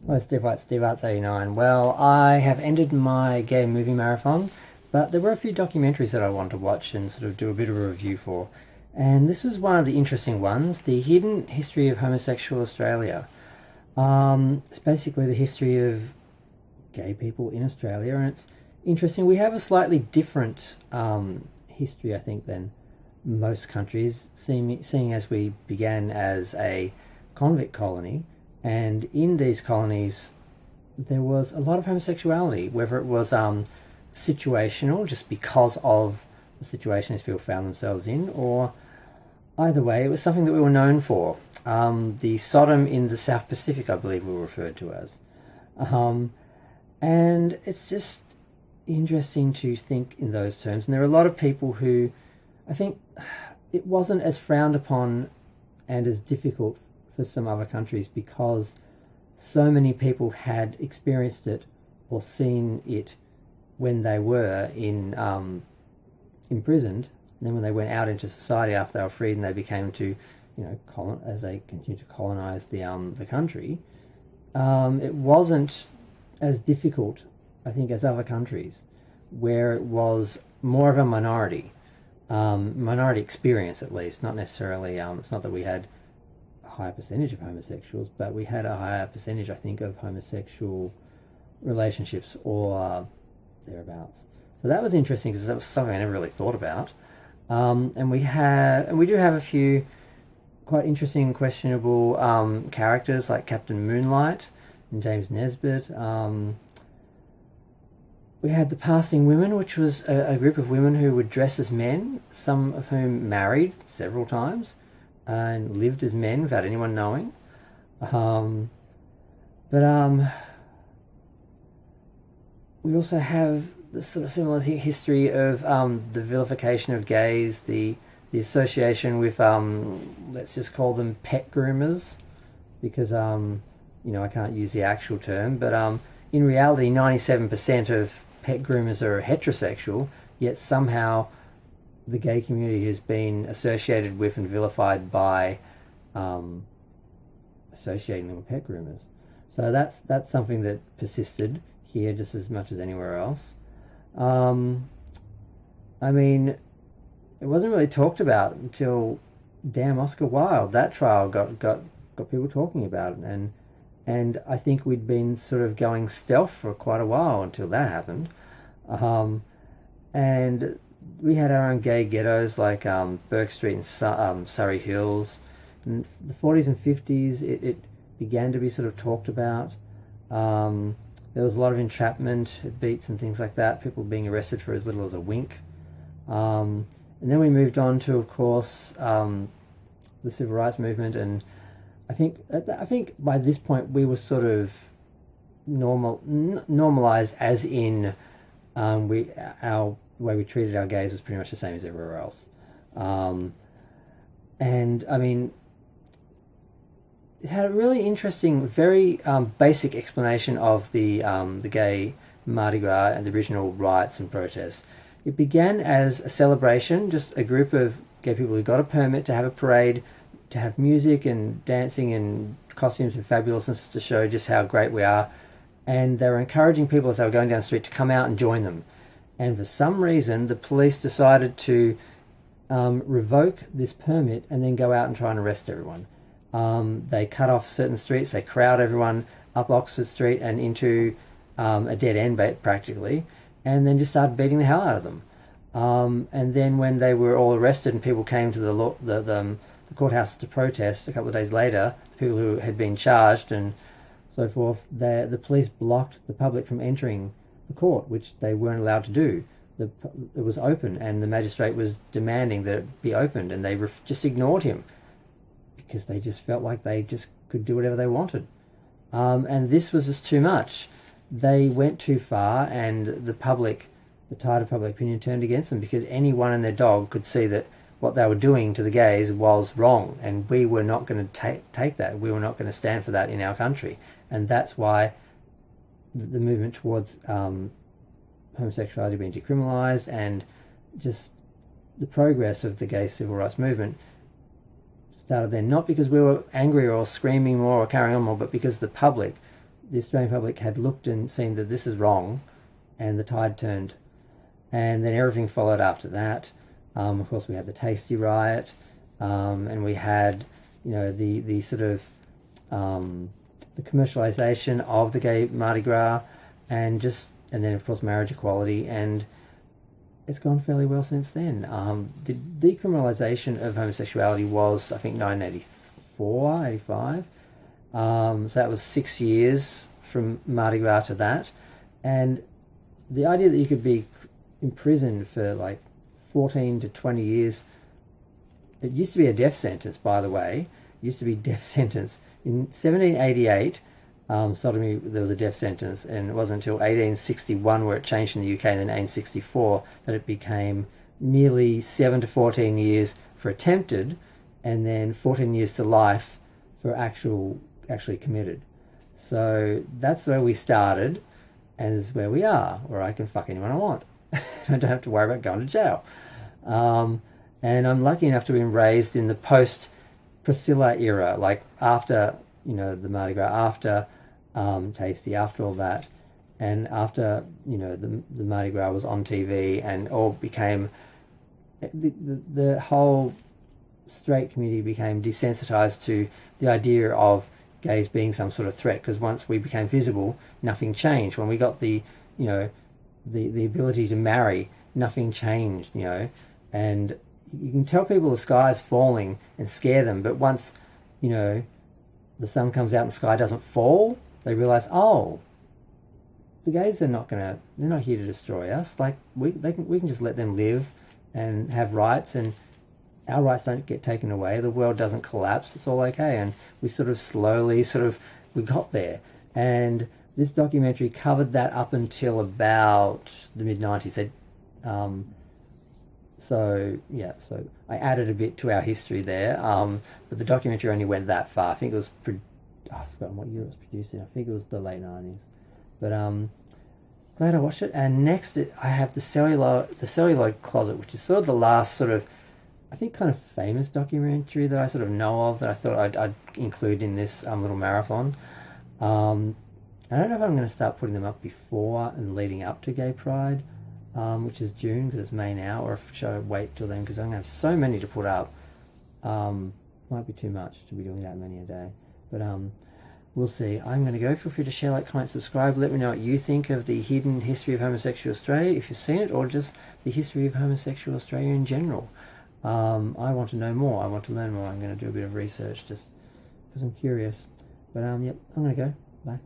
Hello, Steve White, Steve Arts 89. Well, I have ended my gay movie marathon, but there were a few documentaries that I wanted to watch and sort of do a bit of a review for. And this was one of the interesting ones, The Hidden History of Homosexual Australia. It's basically the history of gay people in Australia, and it's interesting. We have a slightly different history, I think, than most countries, seeing as we began as a convict colony. And in these colonies, there was a lot of homosexuality, whether it was situational, just because of the situations people found themselves in, or either way, it was something that we were known for. The Sodom in the South Pacific, I believe we were referred to as. And it's just interesting to think in those terms. And there are a lot of people who, I think, it wasn't as frowned upon and as difficult for some other countries because so many people had experienced it or seen it when they were imprisoned, and then when they went out into society after they were freed and they became to, as they continued to colonize the country, it wasn't as difficult, I think, as other countries where it was more of a minority experience, at least. Not necessarily. It's not that we had higher percentage of homosexuals, but we had a higher percentage, I think, of homosexual relationships or thereabouts. So that was interesting because that was something I never really thought about. And we do have a few quite interesting and questionable characters like Captain Moonlight and James Nesbitt. We had the Passing Women, which was a group of women who would dress as men, some of whom married several times and lived as men without anyone knowing. We also have the sort of similar history of the vilification of gays, the association with, let's just call them pet groomers, because, I can't use the actual term, but in reality, 97% of pet groomers are heterosexual, yet somehow the gay community has been associated with and vilified by associating them with pet groomers. So that's something that persisted here just as much as anywhere else. It wasn't really talked about until damn Oscar Wilde. That trial got people talking about it, and I think we'd been sort of going stealth for quite a while until that happened. And we had our own gay ghettos like Burke Street and Surrey Hills. In the 40s and 50s, it began to be sort of talked about. There was a lot of entrapment, beats and things like that, people being arrested for as little as a wink. And then we moved on to, of course, the Civil Rights Movement, and I think by this point we were sort of normalized, as in the way we treated our gays was pretty much the same as everywhere else. It had a really interesting, very basic explanation of the gay Mardi Gras and the Aboriginal rights and protests. It began as a celebration, just a group of gay people who got a permit to have a parade, to have music and dancing and costumes and fabulousness to show just how great we are. And they were encouraging people as they were going down the street to come out and join them. And for some reason, the police decided to revoke this permit and then go out and try and arrest everyone. They cut off certain streets, they crowd everyone up Oxford Street and into a dead end practically, and then just started beating the hell out of them. And then when they were all arrested and people came to the courthouse to protest a couple of days later, the people who had been charged and so forth, the police blocked the public from entering the court, which they weren't allowed to do. It was open, and the magistrate was demanding that it be opened, and they just ignored him because they just felt like they just could do whatever they wanted. And this was just too much. They went too far, and the tide of public opinion turned against them because anyone and their dog could see that what they were doing to the gays was wrong, and we were not going to take that. We were not going to stand for that in our country. And that's why the movement towards homosexuality being decriminalised and just the progress of the gay civil rights movement started then, not because we were angry or screaming more or carrying on more, but because the public the Australian public had looked and seen that this is wrong, and the tide turned. And then everything followed after that. Of course, we had the Tasty riot, and we had, the sort of the commercialisation of the gay Mardi Gras, and then of course marriage equality, and it's gone fairly well since then. The decriminalisation of homosexuality was, I think, 1984, 85. So that was 6 years from Mardi Gras to that. And the idea that you could be imprisoned for like 14 to 20 years, it used to be a death sentence, by the way. It used to be death sentence. In 1788, sodomy, there was a death sentence, and it wasn't until 1861 where it changed in the UK, and then 1864 that it became merely 7 to 14 years for attempted, and then 14 years to life for actually committed. So that's where we started, and is where we are, where I can fuck anyone I want. I don't have to worry about going to jail. And I'm lucky enough to have been raised in the post-Priscilla era, like after, the Mardi Gras, after Tasty, after all that, and after, the Mardi Gras was on TV and all became, the whole straight community became desensitized to the idea of gays being some sort of threat, because once we became visible, nothing changed. When we got the ability to marry, nothing changed, and you can tell people the sky's falling and scare them, but once, the sun comes out and the sky doesn't fall, they realize, oh, the gays are they're not here to destroy us. Like, we can just let them live and have rights, and our rights don't get taken away. The world doesn't collapse. It's all okay. And we sort of slowly we got there. And this documentary covered that up until about the mid-90s. So I added a bit to our history there. But the documentary only went that far. I think it was, I've forgotten what year it was produced in. I think it was the late 90s. But glad I watched it. And next I have the Celluloid Closet, which is sort of the last sort of, I think, kind of famous documentary that I sort of know of, that I thought I'd include in this little marathon. I don't know if I'm going to start putting them up before and leading up to Gay Pride, which is June, because it's May now, or should I wait till then, because I'm going to have so many to put up. Might be too much to be doing that many a day, but we'll see. I'm going to go. Feel free to share, like, comment, subscribe. Let me know what you think of the hidden history of homosexual Australia, if you've seen it, or just the history of homosexual Australia in general. I want to know more. I want to learn more. I'm going to do a bit of research just because I'm curious. But yep, I'm going to go. Bye.